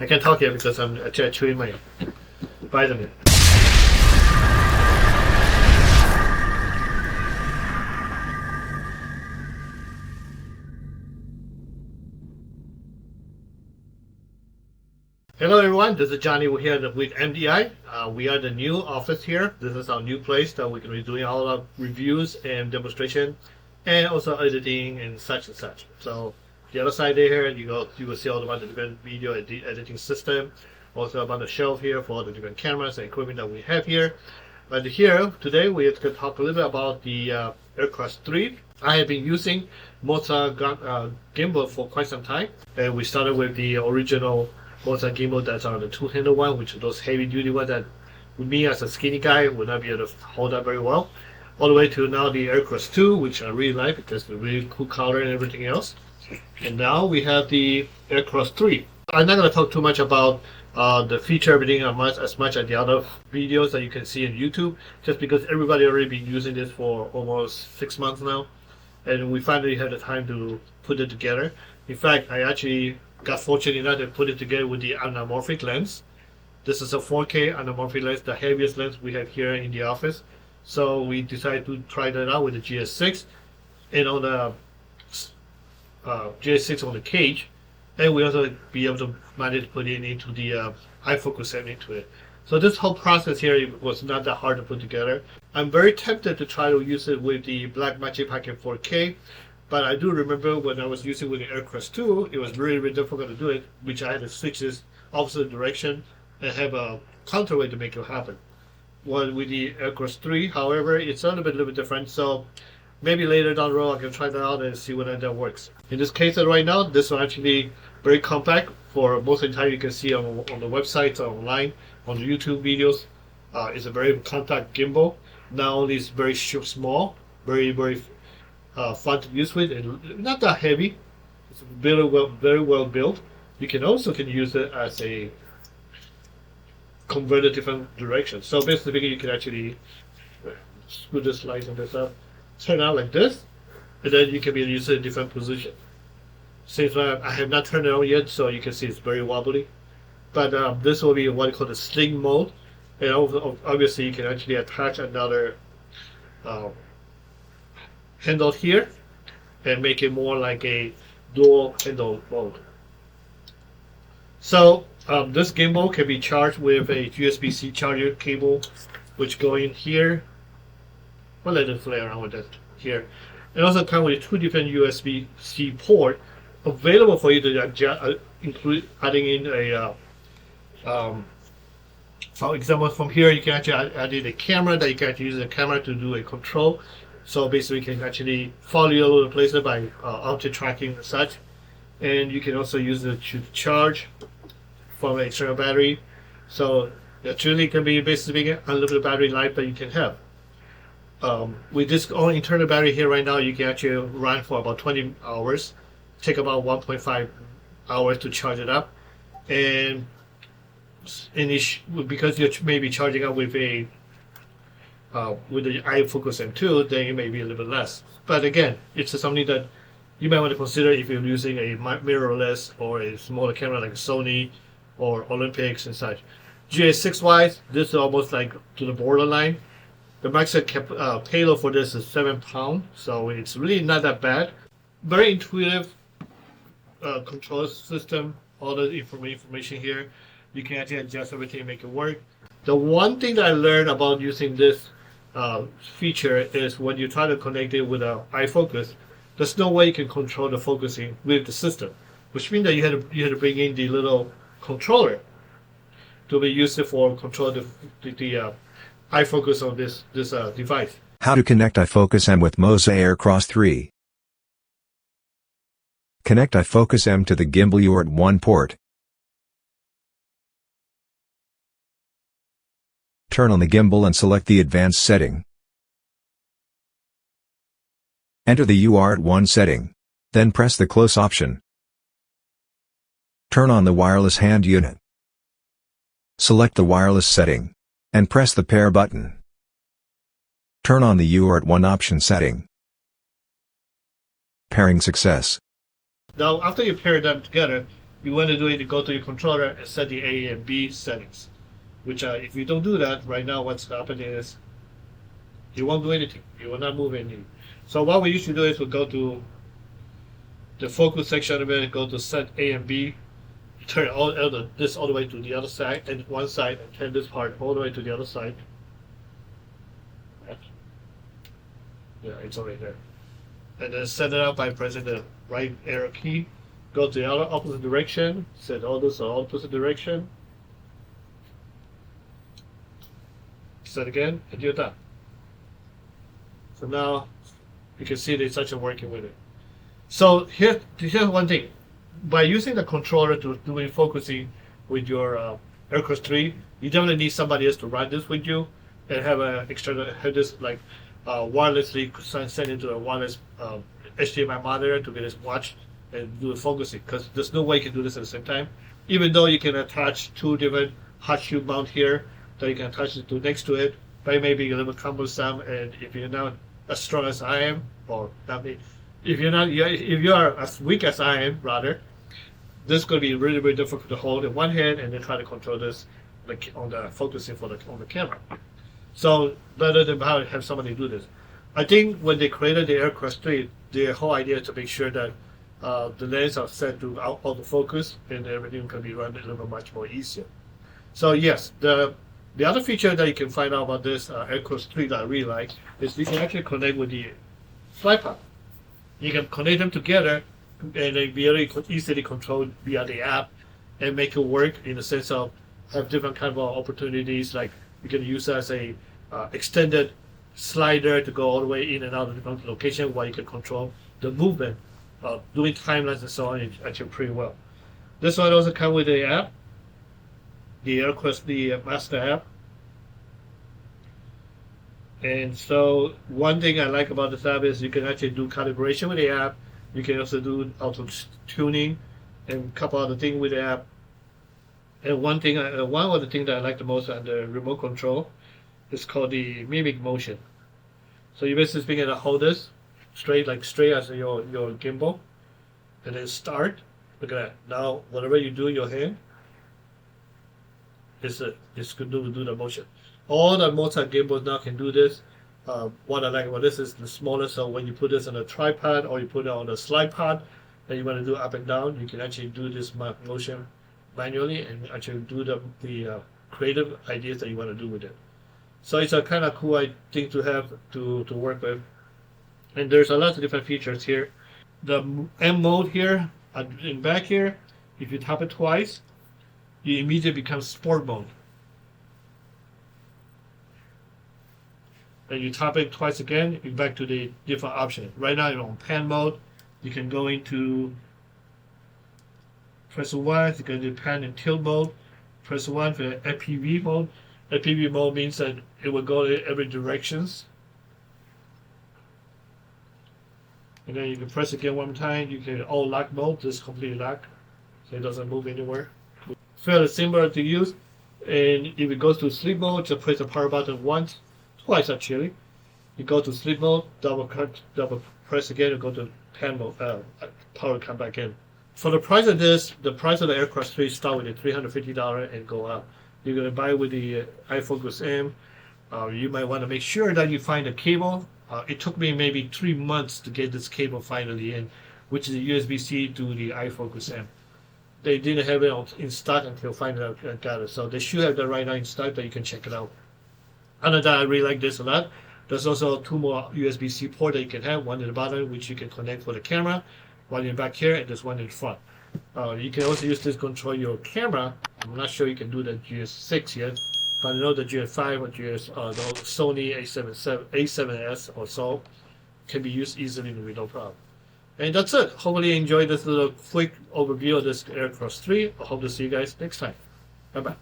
I can't talk yet because I'm actually chewing my vitamin. Hello everyone, this is Johnny. We're here with MDI. We are the new office here. This is our new place that we're going to be doing all our reviews and demonstration and also editing and such and such. So the other side there, you will see all about the different video editing system. Also about the shelf here for all the different cameras and equipment that we have here. But here today we are going to talk a little bit about the AirCross 3. I have been using Moza gimbal for quite some time, and we started with the original Moza gimbal that's on the two-handle one, which is those heavy-duty ones that, with me as a skinny guy, would not be able to hold up very well. All the way to now the AirCross 2, which I really like because it's a really cool color and everything else. And now we have the AirCross 3. I'm not going to talk too much about the feature, everything as much as the other videos that you can see on YouTube, just because everybody already been using this for almost 6 months now, and we finally had the time to put it together. In fact, I actually got fortunate enough to put it together with the anamorphic lens. This is a 4K anamorphic lens, the heaviest lens we have here in the office. So we decided to try that out with the GS6 and on the GS6 on the cage, and we also be able to manage to put it into the iFocus-M into it. So this whole process here was not that hard to put together. I'm very tempted to try to use it with the Blackmagic Pocket 4K. But I do remember when I was using with the AirCross 2, it was really, really difficult to do it, which I had to switch this opposite direction and have a counterweight to make it happen. Well, with the AirCross 3, however, it's a little bit different, so maybe later down the road I can try that out and see whether that works. In this case right now, this one actually very compact for most of the time you can see on the websites, online, on the YouTube videos. It's a very compact gimbal. Not only is very small, very fun to use with, and not that heavy. It's very well built. You can also use it as a convert a different direction. So basically, you can actually screw this slice on this up, turn out like this, and then you can use it in different position. Since I have not turned it on yet, so you can see it's very wobbly. But this will be what you call the sling mode, and obviously you can actually attach another handle here and make it more like a dual handle mode. So this gimbal can be charged with a USB-C charger cable, which go in here. Well, let it play around with that here. It also comes with 2 different USB-C ports available for you to include adding in a for example, from here you can actually add in a camera that you can actually use the camera to do a control. So basically you can actually follow you all over the places by object tracking and such. And you can also use it to charge from an external battery. So it truly can be basically unlimited battery life that you can have. With this own internal battery here right now, you can actually run for about 20 hours. Take about 1.5 hours to charge it up. And because you're maybe charging up with a with the iFocus-M 2, then it may be a little bit less. But again, it's something that you might want to consider if you're using a mirrorless or a smaller camera like Sony or Olympics and such. GS6 wise, this is almost like to the borderline. The maximum payload for this is 7 pounds, so it's really not that bad. Very intuitive control system. All the information here. You can actually adjust everything and make it work. The one thing that I learned about using this feature is when you try to connect it with an iFocus, there's no way you can control the focusing with the system, which means that you had to bring in the little controller to be used for control the iFocus on this device. How to connect iFocus-M with Moza AirCross 3. Connect iFocus-M to the gimbal UART 1 port. Turn on the gimbal and select the advanced setting. Enter the UART 1 setting. Then press the close option. Turn on the wireless hand unit. Select the wireless setting. And press the pair button. Turn on the UART 1 option setting. Pairing success. Now, after you pair them together, you want to do it, you go to your controller and set the A and B settings. Which if you don't do that right now, what's happening is you won't do anything. You will not move anything. So what we usually do is we go to the focus section of it, go to set A and B, turn this all the way to the other side and one side, and turn this part all the way to the other side. Yeah, it's already there. And then set it up by pressing the right arrow key. Go to the other opposite direction. Set all this to opposite direction. Set again, and you're done. So now you can see it's actually working with it. So here's one thing. By using the controller to doing focusing with your AirCross 3, you definitely need somebody else to run this with you and have this like wirelessly send into a wireless HDMI monitor to get this watch and do the focusing, because there's no way you can do this at the same time. Even though you can attach two different hot shoe mount here that you can attach it to next to it, but it may be a little cumbersome, and if you're not as strong as I am, or not me, if you are as weak as I am, rather, this is going to be really, really difficult to hold in one hand and then try to control this on the focusing on the camera. So better than have somebody do this. I think when they created the AirCross 3, the whole idea is to make sure that the lens are set to autofocus and everything can be run a little bit much more easier. So yes, the other feature that you can find out about this AirCross 3 that I really like is you can actually connect with the tripod. You can connect them together and they very easily controlled via the app and make it work in the sense of have different kind of opportunities, like you can use it as a extended slider to go all the way in and out of different location while you can control the movement, doing timelines and so on. It's actually pretty well. This one also comes with the app, the AirCross, the Master app. And so one thing I like about this app is you can actually do calibration with the app. You can also do auto tuning and a couple other things with the app. And one of the things that I like the most on the remote control is called the mimic motion. So you basically going to hold this straight as your gimbal, and then start. Look at that. Now whatever you do in your hand, it's going to do the motion. All the Moza gimbals now can do this. What I like about this is the smallest, so when you put this on a tripod or you put it on a slide pod and you want to do up and down, you can actually do this motion manually and actually do the creative ideas that you want to do with it. So it's a kind of cool thing to have to work with. And there's a lot of different features here. The M mode here, in back here, if you tap it twice, you immediately become sport mode. And you tap it twice again, you're back to the different option. Right now you're on pan mode. You can go into press 1, you can do pan and tilt mode. Press 1 for the FPV mode. FPV mode means that it will go in every directions. And then you can press again one more time. You can all lock mode, this is completely locked, so it doesn't move anywhere. Fairly similar to use. And if it goes to sleep mode, just press the power button once. Twice actually. You go to sleep mode, double press again, and go to pan mode, power come back in. For the price of this, the price of the AirCross 3 start with $350 and go up. You're going to buy with the iFocus-M. You might want to make sure that you find a cable. It took me maybe 3 months to get this cable finally in, which is a USB-C to the iFocus-M. They didn't have it in stock until finally I got it. So they should have that right now in stock, but you can check it out. Other than that, I really like this a lot. There's also 2 more USB-C ports that you can have, one in the bottom which you can connect for the camera, one in the back here, and there's one in front. You can also use this to control your camera. I'm not sure you can do the GS6 yet, but I know the GS5 or the Sony A7S or so can be used easily with no problem. And that's it. Hopefully you enjoyed this little quick overview of this AirCross 3. I hope to see you guys next time. Bye-bye.